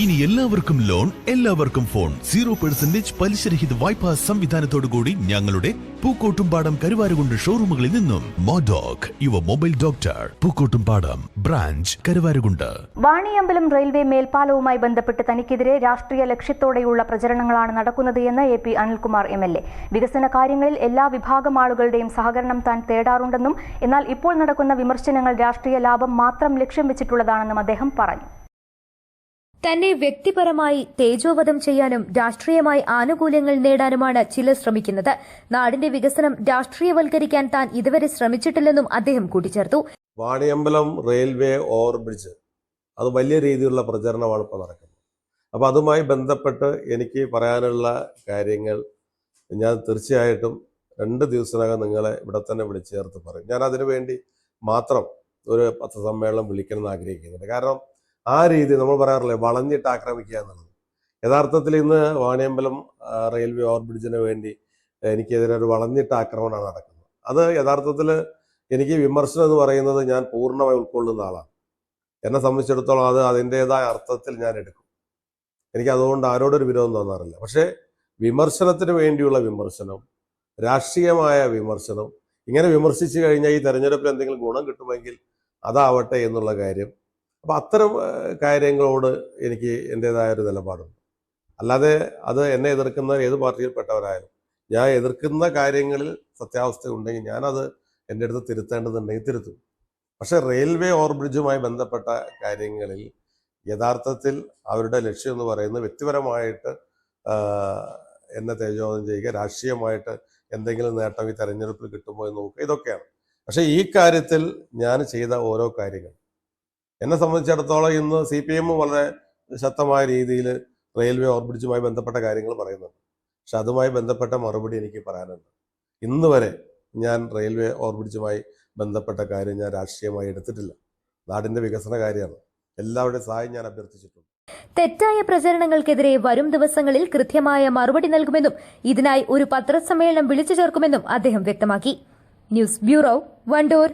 ഇനി എല്ലാവർക്കും ലോൺ, എല്ലാവർക്കും ഫോൺ. 0% പലിശരഹിത വായ്പാ സംവിധാനത്തോടുകൂടി ഞങ്ങളുടെ പൂക്കോട്ടുംപാടം കരുവാരുകുണ്ട് ഷോറൂമുകളിൽ നിന്നും. Modoc your mobile doctor, Pookkottumpadam branch, Karuvarakundu. Vaniyambalam railway മേൽപ്പാലവുമായി ബന്ധപ്പെട്ട് തനിക്കെതിരെ രാഷ്ട്രീയ ലക്ഷ്യത്തോടെയുള്ള പ്രചരണങ്ങളാണ് നടക്കുന്നത് എന്ന് AP അനിൽകുമാർ MLA. വികസന കാര്യങ്ങളിൽ എല്ലാ വിഭാഗം ആളുകളുടെയും സഹകരണം താൻ തേടാറുണ്ടെന്നും എന്നാൽ ഇപ്പോൾ നടക്കുന്ന വിമർശനങ്ങൾ രാഷ്ട്രീയ ലാഭം മാത്രം ലക്ഷ്യം വെച്ചിട്ടുള്ളതാണെന്നും അദ്ദേഹം പറഞ്ഞു. തന്നെ വ്യക്തിപരമായി തേജോവധം ചെയ്യാനും രാഷ്ട്രീയമായി ആനുകൂല്യങ്ങൾ നേടാനുമാണ് ചിലർ ശ്രമിക്കുന്നത്. നാടിന്റെ വികസനം രാഷ്ട്രീയവൽക്കരിക്കാൻ താൻ ഇതുവരെ ശ്രമിച്ചിട്ടില്ലെന്നും അദ്ദേഹം കൂട്ടിച്ചേർത്തു. വാണിയമ്പലം റെയിൽവേ ഓവർബ്രിഡ്ജ് അത് വലിയ രീതിയിലുള്ള പ്രചരണമാണ് ഇപ്പോൾ നടക്കുന്നത്. അപ്പോൾ അതുമായി ബന്ധപ്പെട്ട് എനിക്ക് പറയാനുള്ള കാര്യങ്ങൾ ഞാൻ തീർച്ചയായിട്ടും 2 ദിവസത്തിനകം നിങ്ങളെ ഇവിടെ തന്നെ വിളിച്ചു ചേർത്ത് പറയും. ഞാൻ അതിനു വേണ്ടി മാത്രം ഒരു പത്രസമ്മേളനം വിളിക്കണമെന്ന് ആഗ്രഹിക്കുന്നുണ്ട്. കാരണം ആ രീതി നമ്മൾ പറയാറില്ലേ, വളഞ്ഞിട്ട് ആക്രമിക്കുക എന്നുള്ളത്. യഥാർത്ഥത്തിൽ ഇന്ന് വാണിയമ്പലം റെയിൽവേ ഓവർബ്രിഡ്ജിന് വേണ്ടി എനിക്കെതിരെ ഒരു വളഞ്ഞിട്ട് ആക്രമണമാണ് നടക്കുന്നത്. അത് യഥാർത്ഥത്തിൽ എനിക്ക് വിമർശനം എന്ന് പറയുന്നത് ഞാൻ പൂർണ്ണമായി ഉൾക്കൊള്ളുന്ന ആളാണ്. എന്നെ സംബന്ധിച്ചിടത്തോളം അത് അതിൻ്റെതായ അർത്ഥത്തിൽ ഞാൻ എടുക്കും. എനിക്ക് അതുകൊണ്ട് ആരോടൊരു വിരോധം തോന്നാറില്ല. പക്ഷേ വിമർശനത്തിന് വേണ്ടിയുള്ള വിമർശനം, രാഷ്ട്രീയമായ വിമർശനം, ഇങ്ങനെ വിമർശിച്ചു കഴിഞ്ഞാൽ ഈ തെരഞ്ഞെടുപ്പിൽ എന്തെങ്കിലും ഗുണം കിട്ടുമെങ്കിൽ അതാവട്ടെ എന്നുള്ള കാര്യം. അപ്പോൾ അത്തരം കാര്യങ്ങളോട് എനിക്ക് എൻ്റേതായൊരു നിലപാടുണ്ട്. അല്ലാതെ അത് എന്നെ എതിർക്കുന്ന ഏത് പാർട്ടിയിൽപ്പെട്ടവരായാലും ഞാൻ എതിർക്കുന്ന കാര്യങ്ങളിൽ സത്യാവസ്ഥ ഉണ്ടെങ്കിൽ ഞാനത് എൻ്റെ അടുത്ത് തിരുത്തേണ്ടതുണ്ടെങ്കിൽ തിരുത്തും. പക്ഷേ റെയിൽവേ ഓവർബ്രിഡ്ജുമായി ബന്ധപ്പെട്ട കാര്യങ്ങളിൽ യഥാർത്ഥത്തിൽ അവരുടെ ലക്ഷ്യം എന്ന് പറയുന്നത് വ്യക്തിപരമായിട്ട് എന്നെ തേജോവധം ചെയ്യുക, രാഷ്ട്രീയമായിട്ട് എന്തെങ്കിലും നേട്ടം ഈ തെരഞ്ഞെടുപ്പിൽ കിട്ടുമോ എന്ന് നോക്കുക, ഇതൊക്കെയാണ്. പക്ഷേ ഈ കാര്യത്തിൽ ഞാൻ ചെയ്ത ഓരോ കാര്യങ്ങൾ എന്നെ സംബന്ധിച്ചിടത്തോളം ഇന്ന് CPM വളരെ ശക്തമായ രീതിയിൽ റെയിൽവേ ഓവർബ്രിഡ്ജുമായി ബന്ധപ്പെട്ട കാര്യങ്ങൾ പറയുന്നുണ്ട്. പക്ഷെ അതുമായി ബന്ധപ്പെട്ട മറുപടി എനിക്ക് പറയാനുണ്ട്. ഇന്ന് വരെ ഞാൻ റെയിൽവേ ഓവർബ്രിഡ്ജുമായി ബന്ധപ്പെട്ട കാര്യം ഞാൻ രാഷ്ട്രീയമായി എടുത്തിട്ടില്ല. നാടിൻ്റെ വികസന കാര്യമാണ്. എല്ലാവരുടെയും സഹായം ഞാൻ അഭ്യർത്ഥിച്ചിട്ടുണ്ട്. തെറ്റായ പ്രചരണങ്ങൾക്കെതിരെ വരും ദിവസങ്ങളിൽ കൃത്യമായ മറുപടി നൽകുമെന്നും ഇതിനായി ഒരു പത്രസമ്മേളനം വിളിച്ചു ചേർക്കുമെന്നും അദ്ദേഹം വ്യക്തമാക്കി. News bureau, Wandoor.